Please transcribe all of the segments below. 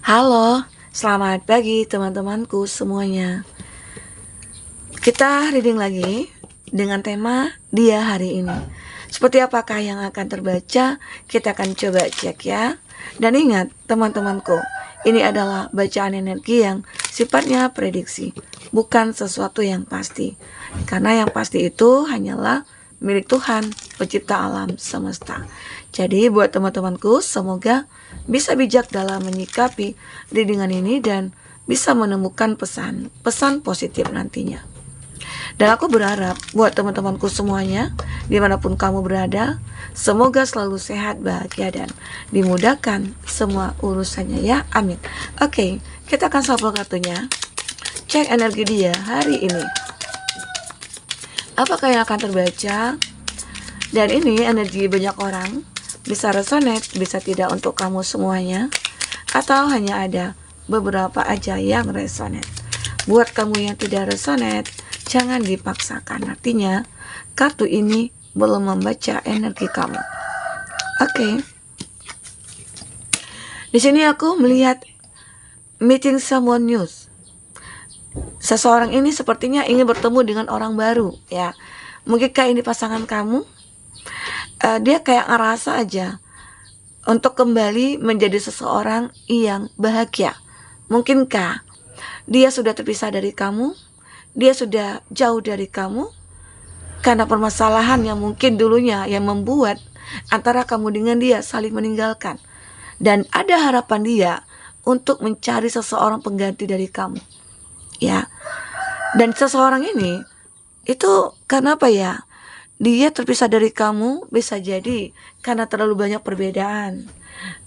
Halo, selamat pagi teman-temanku semuanya. Kita reading lagi dengan tema dia hari ini. Seperti apakah yang akan terbaca? Kita akan coba cek ya. Dan ingat teman-temanku, ini adalah bacaan energi yang sifatnya prediksi, bukan sesuatu yang pasti. Karena yang pasti itu hanyalah milik Tuhan, pencipta alam semesta. Jadi buat teman-temanku, semoga bisa bijak dalam menyikapi readingan ini dan bisa menemukan pesan positif nantinya. Dan aku berharap buat teman-temanku semuanya, dimanapun kamu berada, semoga selalu sehat, bahagia, dan dimudahkan semua urusannya ya, amin. Oke, kita akan shuffle kartunya. Cek energi dia hari ini. Apakah yang akan terbaca? Dan ini energi banyak orang, bisa resonate, bisa tidak untuk kamu semuanya, atau hanya ada beberapa aja yang resonate. Buat kamu yang tidak resonate, jangan dipaksakan. Artinya, kartu ini belum membaca energi kamu. Oke. Di sini aku melihat meeting someone new. Seseorang ini sepertinya ingin bertemu dengan orang baru, ya. Mungkinkah ini pasangan kamu? Dia kayak ngerasa aja untuk kembali menjadi seseorang yang bahagia. Mungkinkah dia sudah terpisah dari kamu? Dia sudah jauh dari kamu? Karena permasalahan yang mungkin dulunya yang membuat antara kamu dengan dia saling meninggalkan. Dan ada harapan dia untuk mencari seseorang pengganti dari kamu. Ya. Dan seseorang ini itu karena apa ya? Dia terpisah dari kamu bisa jadi karena terlalu banyak perbedaan,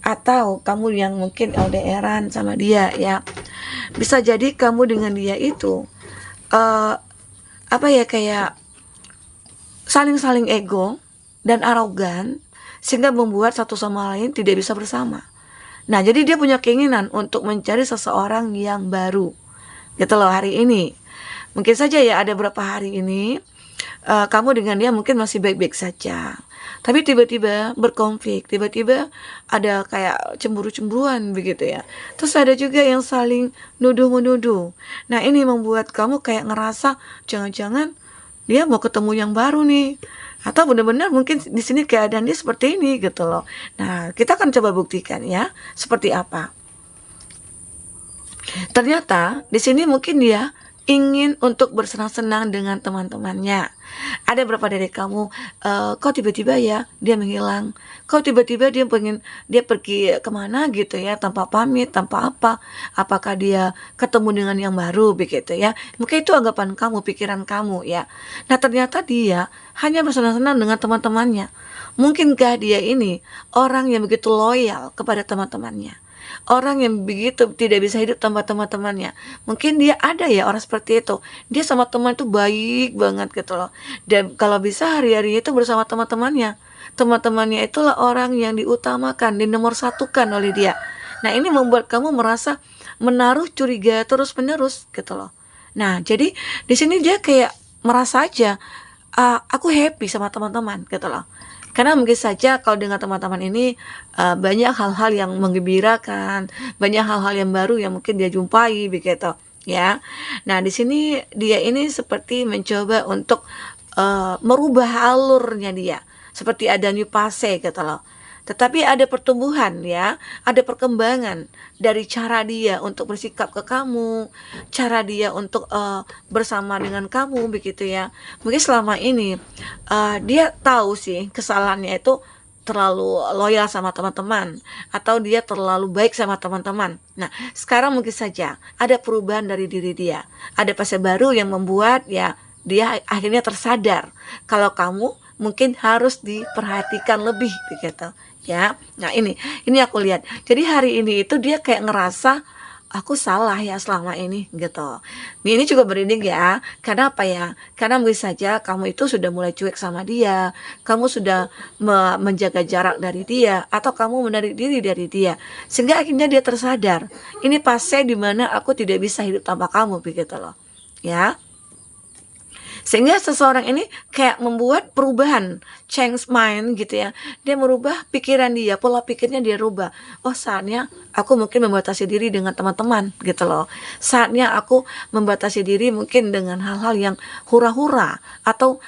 atau kamu yang mungkin LDRan sama dia ya. Bisa jadi kamu dengan dia itu kayak saling ego dan arogan, sehingga membuat satu sama lain tidak bisa bersama. Nah, jadi dia punya keinginan untuk mencari seseorang yang baru gitu loh hari ini. Mungkin saja ya ada beberapa hari ini kamu dengan dia mungkin masih baik-baik saja, tapi tiba-tiba berkonflik, tiba-tiba ada kayak cemburu-cemburuan begitu ya. Terus ada juga yang saling nuduh-menuduh. Nah, ini membuat kamu kayak ngerasa jangan-jangan dia mau ketemu yang baru nih, atau benar-benar mungkin di sini keadaan dia seperti ini gitu loh. Nah, kita akan coba buktikan ya seperti apa. Ternyata di sini mungkin dia ingin untuk bersenang-senang dengan teman-temannya. Ada berapa dari kamu kok tiba-tiba ya dia menghilang, kok tiba-tiba dia pergi kemana gitu ya, tanpa pamit, tanpa apakah dia ketemu dengan yang baru begitu ya. Mungkin itu anggapan kamu, pikiran kamu ya. Nah, ternyata dia hanya bersenang-senang dengan teman-temannya. Mungkinkah dia ini orang yang begitu loyal kepada teman-temannya, orang yang begitu tidak bisa hidup tanpa teman-temannya? Mungkin dia ada ya orang seperti itu. Dia sama teman itu baik banget gitu loh. Dan kalau bisa hari-harinya itu bersama teman-temannya. Teman-temannya itulah orang yang diutamakan, dinomorsatukan oleh dia. Nah, ini membuat kamu merasa menaruh curiga terus-menerus gitu loh. Nah, jadi di sini dia kayak merasa aja aku happy sama teman-teman gitu loh. Karena mungkin saja kalau dengan teman-teman ini banyak hal-hal yang menggembirakan, banyak hal-hal yang baru yang mungkin dia jumpai begitu ya. Nah, di sini dia ini seperti mencoba untuk merubah alurnya dia, seperti ada new fase gitu loh. Tetapi ada pertumbuhan ya, ada perkembangan dari cara dia untuk bersikap ke kamu, cara dia untuk bersama dengan kamu begitu ya. Mungkin selama ini dia tahu sih kesalahannya itu terlalu loyal sama teman-teman, atau dia terlalu baik sama teman-teman. Nah, sekarang mungkin saja ada perubahan dari diri dia, ada fase baru yang membuat ya dia akhirnya tersadar kalau kamu mungkin harus diperhatikan lebih begitu ya. Nah, ini aku lihat. Jadi hari ini itu dia kayak ngerasa aku salah ya selama ini gitu. Ini juga berinding ya. Karena apa ya? Karena mungkin saja kamu itu sudah mulai cuek sama dia, kamu sudah menjaga jarak dari dia, atau kamu menarik diri dari dia, sehingga akhirnya dia tersadar ini fase dimana aku tidak bisa hidup tanpa kamu begitu loh ya. Sehingga seseorang ini kayak membuat perubahan, change mind gitu ya. Dia merubah pikiran dia, pola pikirnya dia rubah. Oh, saatnya aku mungkin membatasi diri dengan teman-teman gitu loh. Saatnya aku membatasi diri mungkin dengan hal-hal yang hura-hura atau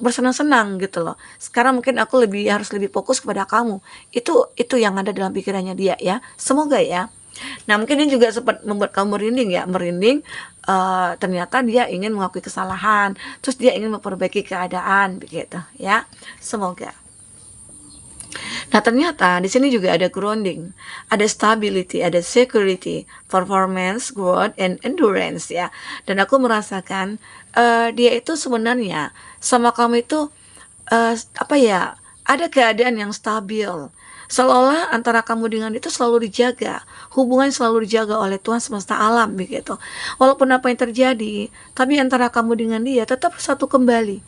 bersenang-senang gitu loh. Sekarang mungkin aku harus lebih fokus kepada kamu. Itu yang ada dalam pikirannya dia ya. Semoga ya. Nah, mungkin ini juga sempat membuat kamu merinding ya, merinding, ternyata dia ingin mengakui kesalahan, terus dia ingin memperbaiki keadaan, begitu ya. Semoga. Nah, ternyata di sini juga ada grounding, ada stability, ada security, performance, growth, and endurance ya. Dan aku merasakan dia itu sebenarnya sama kamu itu apa ya, ada keadaan yang stabil. Seolah-olah antara kamu dengan itu selalu dijaga, hubungan selalu dijaga oleh Tuhan semesta alam begitu. Walaupun apa yang terjadi, tapi antara kamu dengan dia tetap satu kembali.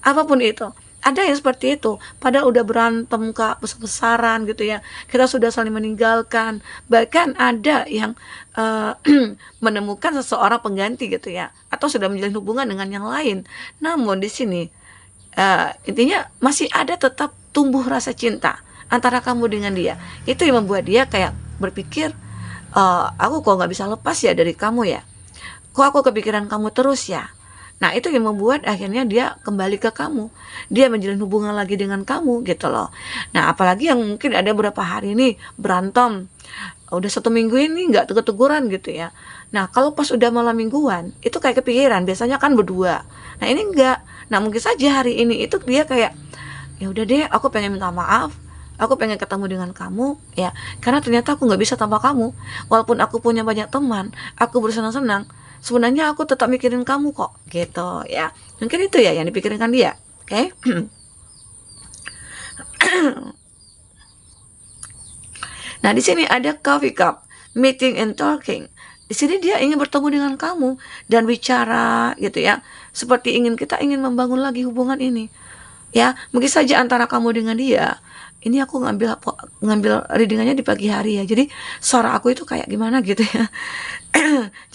Apapun itu. Ada yang seperti itu, padahal udah berantem Kak, besar-besaran gitu ya. Kita sudah saling meninggalkan. Bahkan ada yang menemukan seseorang pengganti gitu ya, atau sudah menjalin hubungan dengan yang lain. Namun di sini intinya masih ada tetap tumbuh rasa cinta antara kamu dengan dia. Itu yang membuat dia kayak berpikir, aku kok nggak bisa lepas ya dari kamu ya, kok aku kepikiran kamu terus ya. Nah, itu yang membuat akhirnya dia kembali ke kamu, dia menjalin hubungan lagi dengan kamu gitu loh. Nah, apalagi yang mungkin ada beberapa hari ini berantem, udah 1 minggu ini nggak tegur-teguran gitu ya. Nah, kalau pas udah malam mingguan itu kayak kepikiran, biasanya kan berdua. Nah, ini enggak. Nah, mungkin saja hari ini itu dia kayak, ya udah deh, aku pengen minta maaf, aku pengen ketemu dengan kamu ya, karena ternyata aku nggak bisa tanpa kamu. Walaupun aku punya banyak teman, aku bersenang-senang, sebenarnya aku tetap mikirin kamu kok gitu ya. Mungkin itu ya yang dipikirkan dia. Oke. Nah, di sini ada coffee cup, meeting and talking. Di sini dia ingin bertemu dengan kamu dan bicara gitu ya. Seperti kita ingin membangun lagi hubungan ini. Ya, mungkin saja antara kamu dengan dia. Ini aku ngambil readingannya di pagi hari ya. Jadi suara aku itu kayak gimana gitu ya.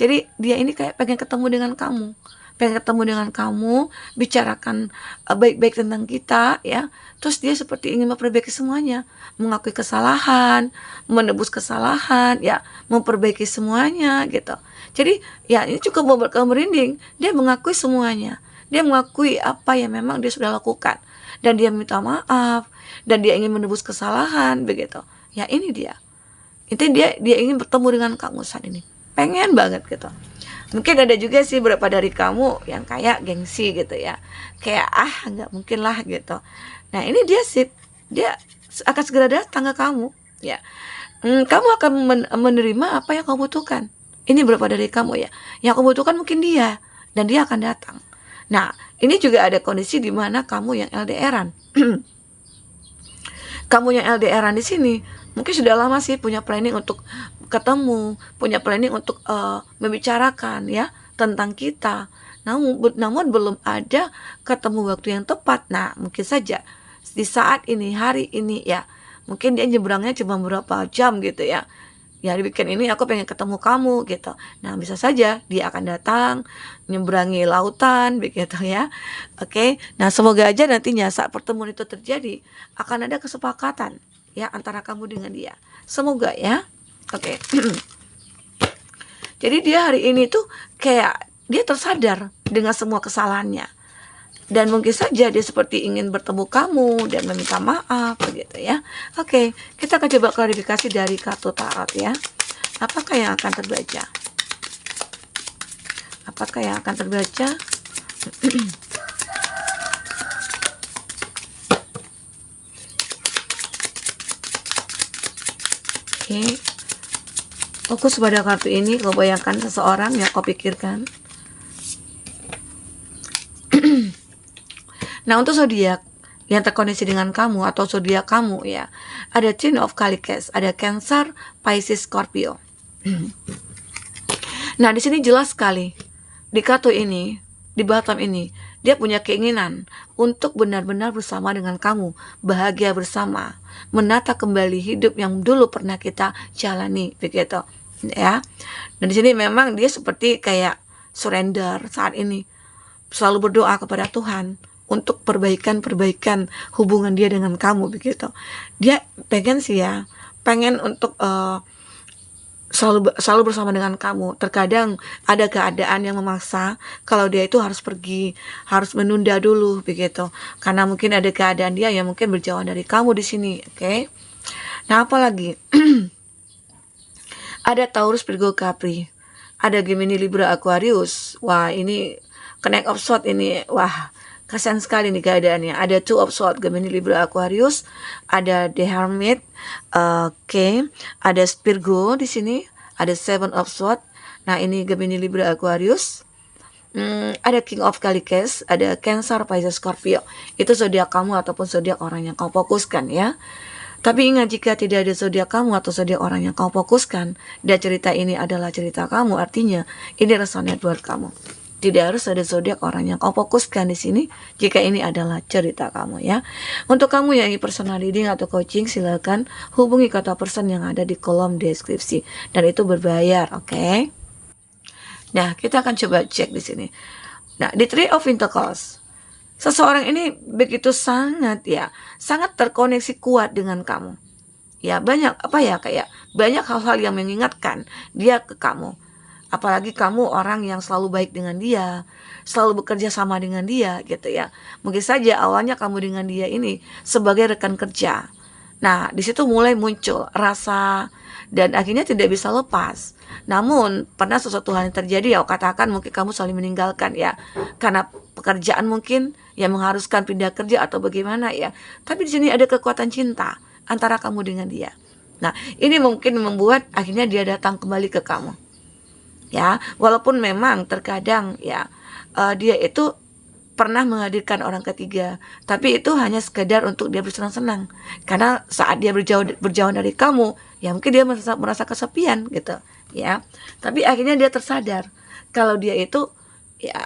Jadi dia ini kayak pengen ketemu dengan kamu. Pengen ketemu dengan kamu, bicarakan baik-baik tentang kita ya. Terus dia seperti ingin memperbaiki semuanya, mengakui kesalahan, menebus kesalahan ya, memperbaiki semuanya gitu. Jadi ya ini cukup membuat kamu merinding. Dia mengakui semuanya. Dia mengakui apa yang memang dia sudah lakukan, dan dia minta maaf, dan dia ingin menebus kesalahan begitu. Ya, ini dia. Itu dia ingin bertemu dengan kamu saat ini. Pengen banget gitu. Mungkin ada juga sih beberapa dari kamu yang kayak gengsi gitu ya. Kayak nggak mungkin lah gitu. Nah, ini dia sih, dia akan segera datang ke kamu ya. Kamu akan menerima apa yang kamu butuhkan. Ini beberapa dari kamu ya. Yang kamu butuhkan mungkin dia, dan dia akan datang. Nah, ini juga ada kondisi di mana kamu yang LDRan. Kamu yang LDRan di sini mungkin sudah lama sih punya planning untuk ketemu, punya planning untuk membicarakan ya tentang kita. Namun belum ada ketemu waktu yang tepat. Nah, mungkin saja di saat ini, hari ini ya, mungkin dia nyebrangnya cuma beberapa jam gitu ya. Ya, di weekend ini aku pengen ketemu kamu gitu. Nah, bisa saja dia akan datang, nyebrangi lautan begitu ya. Oke. Nah, semoga aja nantinya saat pertemuan itu terjadi akan ada kesepakatan ya antara kamu dengan dia. Semoga ya. Oke. Jadi dia hari ini tuh kayak dia tersadar dengan semua kesalahannya. Dan mungkin saja dia seperti ingin bertemu kamu dan meminta maaf begitu ya. Oke, kita akan coba klarifikasi dari kartu tarot ya. Apakah yang akan terbaca? Apakah yang akan terbaca? Oke. Fokus pada kartu ini, kau bayangkan seseorang yang kau pikirkan. Nah, untuk zodiak yang terkoneksi dengan kamu atau zodiak kamu ya, ada Ten of Calicas, ada Cancer, Pisces, Scorpio. Nah, di sini jelas sekali di kartu ini, di bottom ini, dia punya keinginan untuk benar-benar bersama dengan kamu, bahagia bersama, menata kembali hidup yang dulu pernah kita jalani, begitu ya. Dan di sini memang dia seperti kayak surrender saat ini. selalu berdoa kepada Tuhan untuk perbaikan hubungan dia dengan kamu begitu. Dia pengen sih ya, pengen untuk selalu bersama dengan kamu. Terkadang ada keadaan yang memaksa kalau dia itu harus pergi, harus menunda dulu begitu. Karena mungkin ada keadaan dia yang mungkin berjauhan dari kamu di sini, oke? Nah, apalagi ada Taurus, Virgo, Capri, ada Gemini, Libra, Aquarius. Wah, ini Connect of Swords ini, wah, kasihan sekali nih keadaannya. Ada Two of Swords, Gemini, Libra, Aquarius, ada The Hermit, oke, ada Virgo di sini, ada Seven of Swords. Nah, ini Gemini, Libra, Aquarius. Ada King of Calicas, ada Cancer, Pisces, Scorpio. Itu zodiak kamu ataupun zodiak orang yang kau fokuskan ya. Tapi ingat, jika tidak ada zodiak kamu atau zodiak orang yang kau fokuskan, dan cerita ini adalah cerita kamu, artinya ini resonate buat kamu. Tidak harus ada zodiak orang yang kau fokuskan di sini jika ini adalah cerita kamu ya. Untuk kamu yang ingin personal reading atau coaching, silakan hubungi kata person yang ada di kolom deskripsi, dan itu berbayar, oke? Nah, kita akan coba cek di sini. Nah, di Three of Pentacles, seseorang ini begitu sangat terkoneksi kuat dengan kamu. Ya, banyak kayak banyak hal-hal yang mengingatkan dia ke kamu. Apalagi kamu orang yang selalu baik dengan dia, selalu bekerja sama dengan dia gitu ya. Mungkin saja awalnya kamu dengan dia ini sebagai rekan kerja. Nah, di situ mulai muncul rasa dan akhirnya tidak bisa lepas. Namun, pernah sesuatu hal yang terjadi, ya katakan mungkin kamu saling meninggalkan ya. Karena pekerjaan mungkin yang mengharuskan pindah kerja atau bagaimana ya. Tapi di sini ada kekuatan cinta antara kamu dengan dia. Nah, ini mungkin membuat akhirnya dia datang kembali ke kamu. Ya, walaupun memang terkadang ya dia itu pernah menghadirkan orang ketiga, tapi itu hanya sekedar untuk dia bersenang-senang. Karena saat dia berjauhan dari kamu, ya mungkin dia merasa kesepian gitu, ya. Tapi akhirnya dia tersadar kalau dia itu ya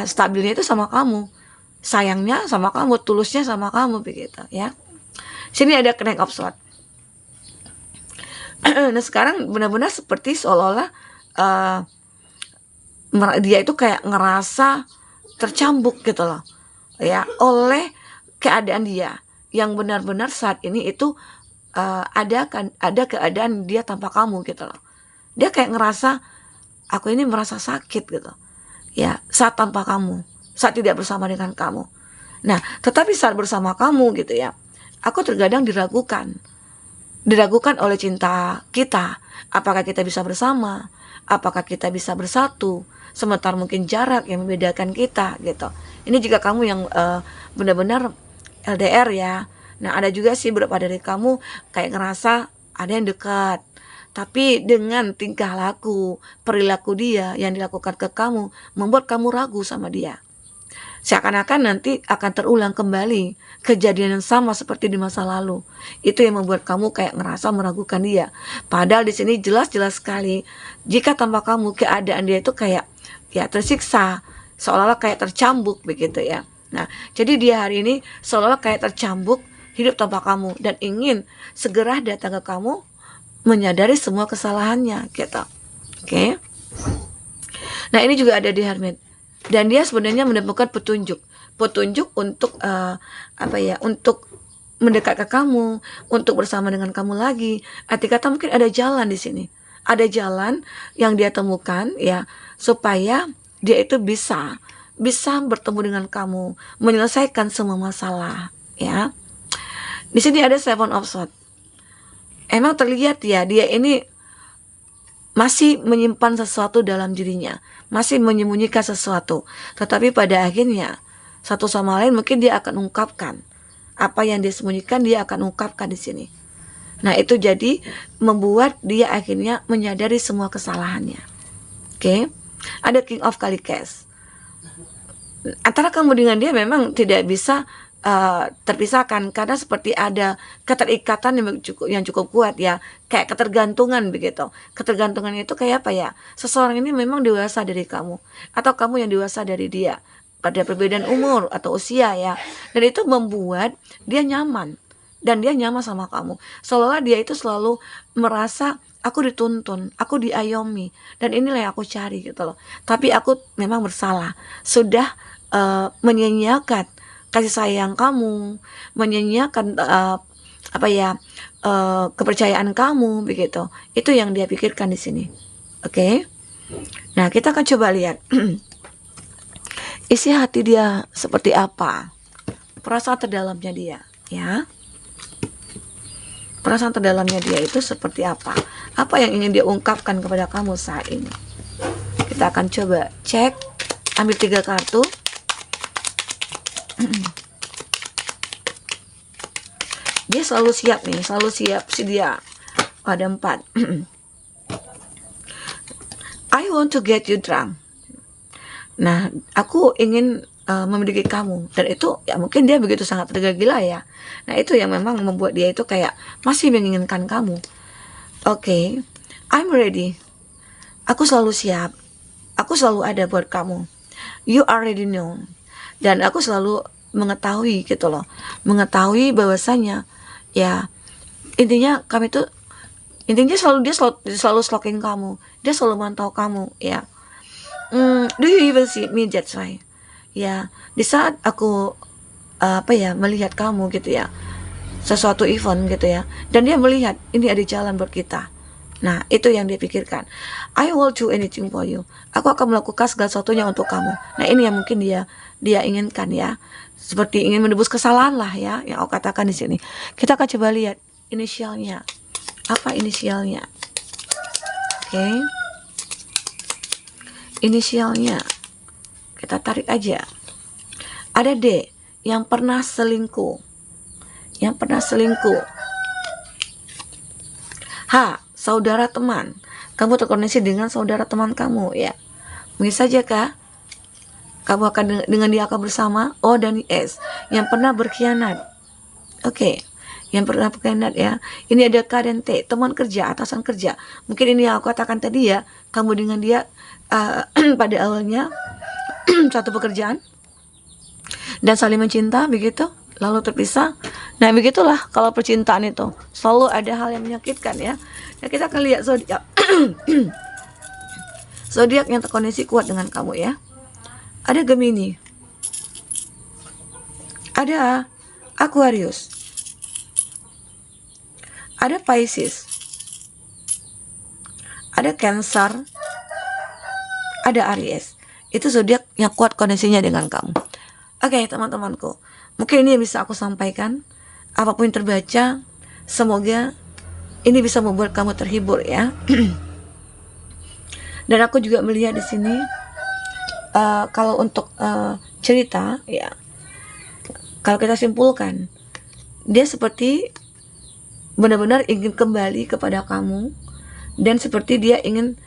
stabilnya itu sama kamu, sayangnya sama kamu, tulusnya sama kamu begitu, ya. Sini ada Knight of Swords. Nah, sekarang benar-benar seperti seolah-olah dia itu kayak ngerasa tercambuk gitu loh ya oleh keadaan dia yang benar-benar saat ini itu ada keadaan dia tanpa kamu gitu loh. Dia kayak ngerasa aku ini merasa sakit gitu ya saat tanpa kamu, saat tidak bersama dengan kamu. Nah, tetapi saat bersama kamu gitu ya, aku terkadang diragukan oleh cinta kita. Apakah kita bisa bersama? Apakah kita bisa bersatu? Sementara mungkin jarak yang membedakan kita gitu. Ini jika kamu yang benar-benar LDR ya. Nah, ada juga sih beberapa dari kamu kayak ngerasa ada yang dekat, tapi dengan tingkah laku, perilaku dia yang dilakukan ke kamu membuat kamu ragu sama dia. Seakan-akan nanti akan terulang kembali kejadian yang sama seperti di masa lalu. Itu yang membuat kamu kayak ngerasa meragukan dia. Padahal di sini jelas-jelas sekali jika tanpa kamu keadaan dia itu kayak ya tersiksa, seolah-olah kayak tercambuk begitu ya. Nah, jadi dia hari ini seolah-olah kayak tercambuk hidup tanpa kamu dan ingin segera datang ke kamu menyadari semua kesalahannya gitu. Oke. Nah, ini juga ada di Hermit. Dan dia sebenarnya menemukan petunjuk untuk untuk mendekat ke kamu, untuk bersama dengan kamu lagi. Arti kata mungkin ada jalan di sini. Ada jalan yang dia temukan ya supaya dia itu bisa bertemu dengan kamu, menyelesaikan semua masalah ya. Di sini ada Seven of Swords. Emang terlihat ya dia ini masih menyimpan sesuatu dalam dirinya, masih menyembunyikan sesuatu. Tetapi pada akhirnya satu sama lain mungkin dia akan ungkapkan apa yang dia sembunyikan, dia akan ungkapkan di sini. Nah, itu jadi membuat dia akhirnya menyadari semua kesalahannya. Oke. Ada King of Calicas. Antara kamu dengan dia memang tidak bisa terpisahkan karena seperti ada keterikatan yang cukup kuat ya, kayak ketergantungan begitu. Ketergantungan itu kayak apa ya? Seseorang ini memang dewasa dari kamu atau kamu yang dewasa dari dia. Pada perbedaan umur atau usia ya. Dan itu membuat dia nyaman dan dia nyaman sama kamu. Seolah-olah dia itu selalu merasa aku dituntun, aku diayomi dan inilah yang aku cari gitu loh. Tapi aku memang bersalah. Sudah menyia-nyiakan kasih sayang kamu, menyia-nyiakan apa ya, kepercayaan kamu begitu. Itu yang dia pikirkan di sini. Oke. Nah, kita akan coba lihat isi hati dia seperti apa. Perasaan terdalamnya dia, ya. Perasaan terdalamnya dia itu seperti apa? Apa yang ingin dia ungkapkan kepada kamu saat ini? Kita akan coba cek, ambil 3 kartu. Dia selalu siap nih, selalu siap sedia. Ada 4. I want to get you drunk. Nah, aku ingin memiliki kamu, dan itu ya mungkin dia begitu sangat tergila-gila ya. Nah, itu yang memang membuat dia itu kayak masih menginginkan kamu. Oke, I'm ready. Aku selalu siap. Aku selalu ada buat kamu. You already know. Dan aku selalu mengetahui gitu loh. Mengetahui bahwasanya ya intinya kami tuh intinya dia selalu stalking kamu. Dia selalu mantau kamu ya. Do you even see me that way? Ya, di saat aku melihat kamu gitu ya, sesuatu event gitu ya, dan dia melihat ini ada jalan buat kita. Nah, itu yang dia pikirkan. I will do anything for you. Aku akan melakukan segala sesuatunya untuk kamu. Nah, ini yang mungkin dia inginkan ya. Seperti ingin menebus kesalahan lah ya, yang aku katakan di sini. Kita akan coba lihat inisialnya. Apa inisialnya? Oke. Inisialnya. Kita tarik aja. Ada D, yang pernah selingkuh. Yang pernah selingkuh. H, saudara teman. Kamu terkoneksi dengan saudara teman kamu ya. Mungkin saja kah? Kamu akan dengan dia akan bersama. O dan S, yang pernah berkhianat. Oke. Yang pernah berkhianat ya. Ini ada K dan T, teman kerja, atasan kerja. Mungkin ini yang aku katakan tadi ya. Kamu dengan dia pada awalnya satu pekerjaan dan saling mencinta begitu, lalu terpisah. Nah, begitulah kalau percintaan itu selalu ada hal yang menyakitkan ya. Nah, kita akan lihat zodiak. Zodiak yang terkoneksi kuat dengan kamu ya. Ada Gemini, ada Aquarius, ada Pisces, ada Cancer, ada Aries. Itu zodiak yang kuat koneksinya dengan kamu. Oke, teman-temanku, mungkin ini yang bisa aku sampaikan. Apapun yang terbaca, semoga ini bisa membuat kamu terhibur ya. Dan aku juga melihat di sini kalau untuk cerita ya, kalau kita simpulkan, dia seperti benar-benar ingin kembali kepada kamu, dan seperti dia ingin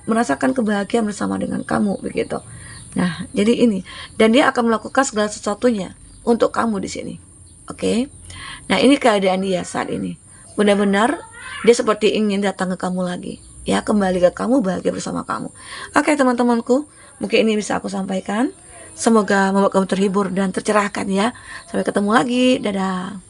merasakan kebahagiaan bersama dengan kamu begitu. Nah, jadi ini, dan dia akan melakukan segala sesuatunya untuk kamu di sini. Oke. Nah, ini keadaan dia saat ini. Benar-benar dia seperti ingin datang ke kamu lagi. Ya, kembali ke kamu, bahagia bersama kamu. Oke, teman-temanku, mungkin ini bisa aku sampaikan. Semoga membuat kamu terhibur dan tercerahkan ya. Sampai ketemu lagi. Dadah.